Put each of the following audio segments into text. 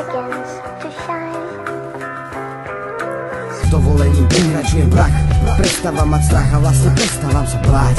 begins to shine. S dovolením prekračujem prach, prestávam mať strach a vlastne prestávam sa báť.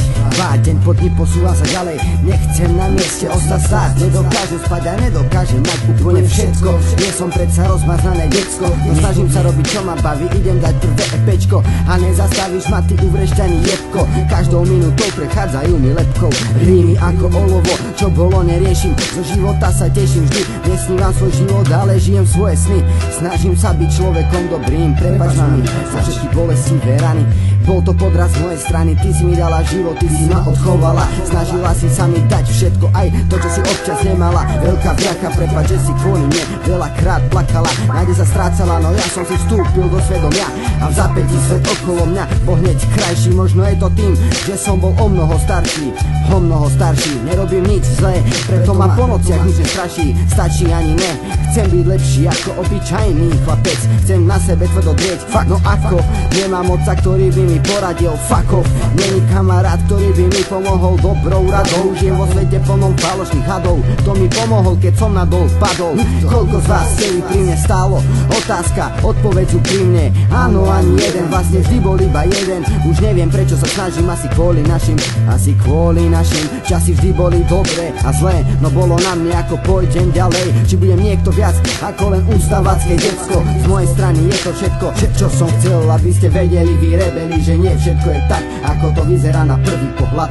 Deň po dni posúvam sa ďalej, nechcem na mieste ostať stáť. Nedokážem spať a nedokážem mať úplne všetko. Nie som predsa rozmaznané decko, no snažím sa robiť čo ma baví, idem dať prvé epečko. A nezastavíš ma ty uvrešťaný jebko, každou minútou prechádzajú mi lepkou. Rímy ako olovo, čo bolo neriešim, zo života sa teším vždy. Nesnívam svoj život, ale žijem svoje sny. Snažím sa byť človekom dobrým, prepáč mami za všetky bolestivé rany. Bol to podraz z mojej strany, ty si mi dala život, ty si ma odchovala. Snažila si sa mi dať všetko, aj to, čo si občas nemala. Veľká vďaka, prepáč, že si kvôli mne veľakrát plakala. Náde sa strácala, no ja som si vstúpil do svedomia a v zapätí svet okolo mňa bol hneď krajší. Možno je to tým, že som bol o mnoho starší. Nerobím nič zlé, preto ma po nociach nič nestraší. Stačí ani ne, chcem byť lepší ako obyčajný chlapec. Chcem na sebe tvrdo drieť, no ako? Nemám otca, ktorý by mi poradil, fuck off. Není kamarát, ktorý by mi pomohol dobrou radou. Žijem vo svete plnom falošných hadov, kto mi pomohol, keď som na dol padol. Koľko z vás celý pri mne stálo? Otázka, odpoveď úprimne. Áno, ani jeden, vlastne vždy bol iba jeden. Už neviem, prečo sa snažím, asi kvôli našim. Časy vždy boli dobré a zlé, no bolo na mne, ako pôjdem ďalej. Či budem niekto viac ako len ústavacké decko. Z mojej strany je to všetko, čo som chcel, aby ste vedeli vy rebeli, že nie všetko je tak, ako to vyzerá na prvý pohľad.